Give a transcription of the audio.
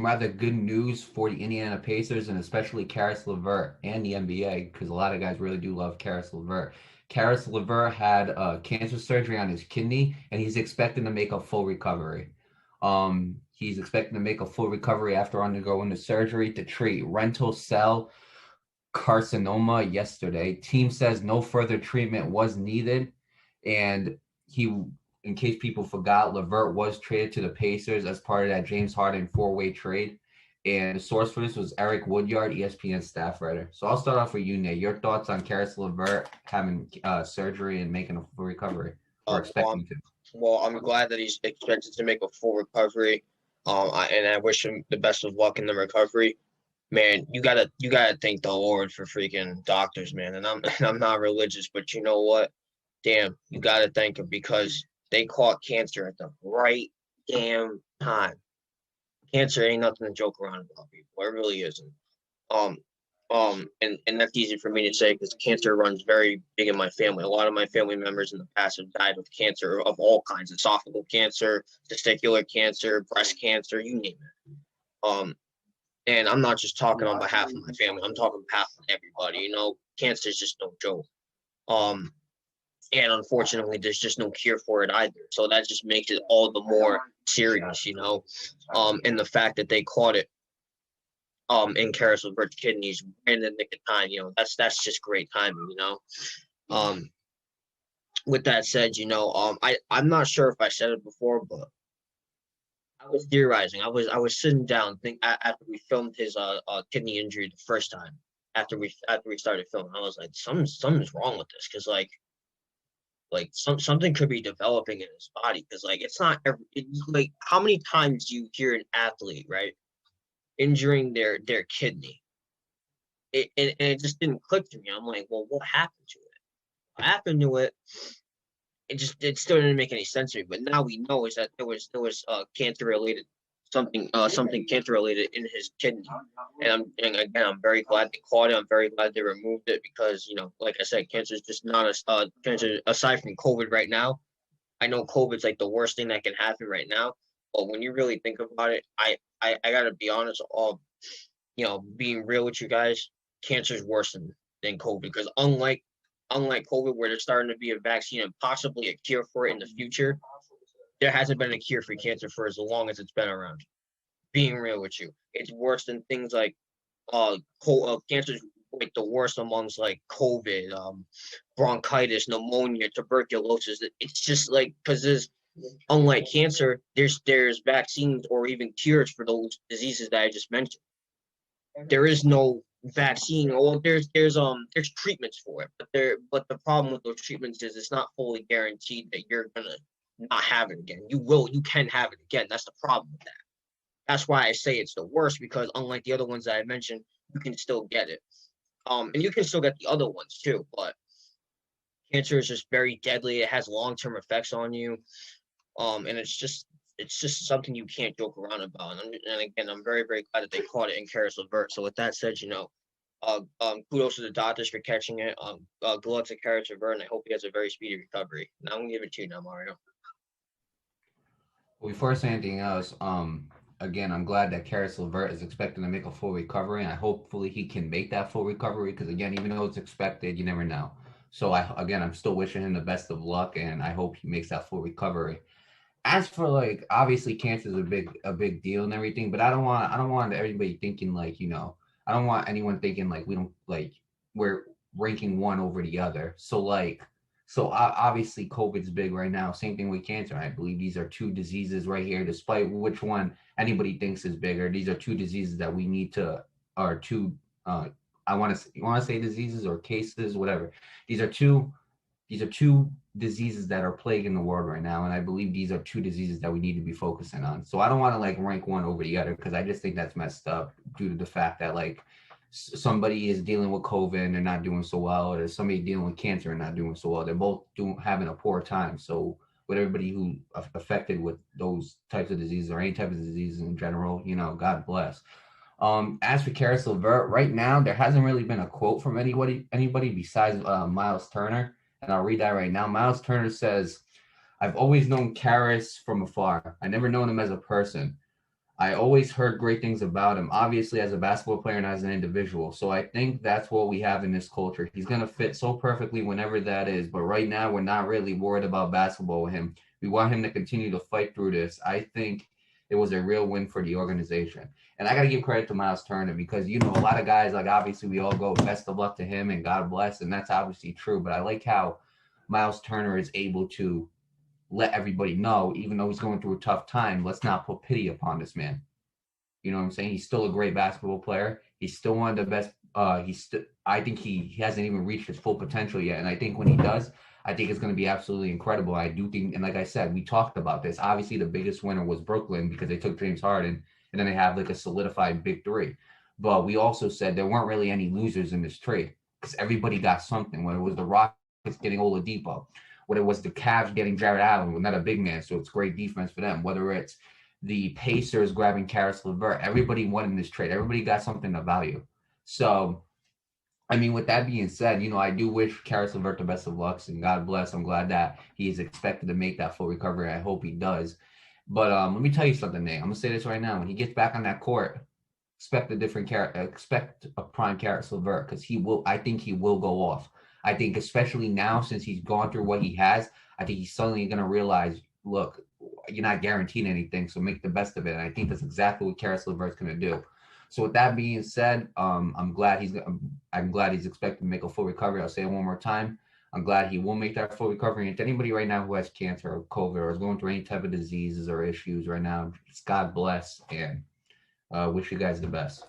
some rather good news for the Indiana Pacers and especially Caris LeVert and the NBA because a lot of guys really do love Caris LeVert. Caris LeVert had cancer surgery on his kidney and he's expecting to make a full recovery. He's expecting to make a full recovery after undergoing the surgery to treat rental cell carcinoma yesterday. Team says no further treatment was needed, and he, in case people forgot, LeVert was traded to the Pacers as part of that James Harden four-way trade. And the source for this was Eric Woodyard, ESPN staff writer. So I'll start off with you, Nate. Your thoughts on Caris LeVert having surgery and making a full recovery, or expecting to? Well, I'm glad that he's expected to make a full recovery. And I wish him the best of luck in the recovery. Man, you gotta thank the Lord for freaking doctors, man. And I'm not religious, but you know what? Damn, you gotta thank him because they caught cancer at the right damn time. Cancer ain't nothing to joke around about, people. It really isn't. And that's easy for me to say because cancer runs very big in my family. A lot of my family members in the past have died of cancer of all kinds: esophageal cancer, testicular cancer, breast cancer, you name it. And I'm not just talking on behalf of my family. I'm talking on behalf of everybody. You know, cancer is just no joke. And unfortunately, there's just no cure for it either. So that just makes it all the more serious, you know. And the fact that they caught it in Caris LeVert's kidneys in the nick of time, you know, that's just great timing, you know. With that said, you know, I'm not sure if I said it before, but I was theorizing. I was sitting down after we filmed his kidney injury the first time. After we started filming, I was like, something's wrong with this because something could be developing in his body because it's not it's like how many times do you hear an athlete right injuring their kidney? And it just didn't click to me. I'm like, well, what happened to it? What happened to it? It still didn't make any sense to me. But now we know is that there was cancer related something cancer related in his kidney. And again I'm very glad they caught it. I'm very glad they removed it because, you know, like I said, cancer is just not a cancer aside from COVID right now. I know COVID's like the worst thing that can happen right now. But when you really think about it, I gotta be honest, you know, being real with you guys, cancer is worse than COVID because unlike COVID, where there's starting to be a vaccine and possibly a cure for it in the future, there hasn't been a cure for cancer for as long as it's been around. Being real with you, it's worse than things like cancer is like the worst amongst like COVID, bronchitis, pneumonia, tuberculosis. It's just like because there's unlike cancer, there's vaccines or even cures for those diseases that I just mentioned. There is no vaccine or there's treatments for it, but the problem with those treatments is it's not fully guaranteed that you're gonna not have it again. You can have it again. That's the problem with that. That's why I say it's the worst because unlike the other ones that I mentioned, you can still get it. And you can still get the other ones too, but cancer is just very deadly. It has long-term effects on you. And it's just something you can't joke around about. And again, I'm very, very glad that they caught it in Caris LeVert. So with that said, you know, kudos to the doctors for catching it. Good luck to Caris LeVert, and I hope he has a very speedy recovery. Now I'm gonna give it to you now, Mario. Well, before I say anything else, again, I'm glad that Caris LeVert is expecting to make a full recovery, and hopefully he can make that full recovery. Because again, even though it's expected, you never know. So I'm still wishing him the best of luck, and I hope he makes that full recovery. As for like, obviously cancer is a big deal and everything, but I don't want everybody thinking like, you know, I don't want anyone thinking like we don't like we're ranking one over the other. So obviously COVID's big right now. Same thing with cancer. I believe these are two diseases right here, despite which one anybody thinks is bigger. These are two diseases that we need to, or two, you want to say diseases or cases, whatever. These are two diseases that are plaguing the world right now, and I believe these are two diseases that we need to be focusing on. So I don't want to like rank one over the other because I just think that's messed up due to the fact that like somebody is dealing with COVID and they're not doing so well, or there's somebody dealing with cancer and not doing so well. They're both having a poor time. So with everybody who affected with those types of diseases or any type of diseases in general, you know, God bless. As for Caris LeVert, right now there hasn't really been a quote from anybody besides Miles Turner. And I'll read that right now. Miles Turner says, "I've always known Caris from afar. I never known him as a person. I always heard great things about him, obviously as a basketball player and as an individual. So I think that's what we have in this culture. He's going to fit so perfectly whenever that is. But right now, we're not really worried about basketball with him. We want him to continue to fight through this. I think it was a real win for the organization. And I got to give credit to Miles Turner because, you know, a lot of guys, like obviously we all go best of luck to him and God bless. And that's obviously true. But I like how Miles Turner is able to let everybody know, even though he's going through a tough time, let's not put pity upon this man. You know what I'm saying? He's still a great basketball player. He's still one of the best. I think he hasn't even reached his full potential yet. And I think when he does, I think it's going to be absolutely incredible. I do think, and like I said, we talked about this. Obviously, the biggest winner was Brooklyn because they took James Harden, and then they have like a solidified big three. But we also said there weren't really any losers in this trade because everybody got something. Whether it was the Rockets getting Oladipo, whether it was the Cavs getting Jared Allen, not a big man, so it's great defense for them. Whether it's the Pacers grabbing Caris LeVert, everybody won in this trade. Everybody got something of value. So, I mean, with that being said, you know, I do wish Caris LeVert the best of lucks and God bless. I'm glad that he is expected to make that full recovery. I hope he does. But let me tell you something, Nate. I'm gonna say this right now. When he gets back on that court, expect a prime Caris LeVert because he will. I think he will go off. I think especially now since he's gone through what he has, I think he's suddenly gonna realize, look, you're not guaranteed anything, so make the best of it. And I think that's exactly what Caris LeVert's gonna do. So with that being said, I'm glad he's expected to make a full recovery. I'll say it one more time. I'm glad he will make that full recovery. And to anybody right now who has cancer or COVID or is going through any type of diseases or issues right now, just God bless and wish you guys the best.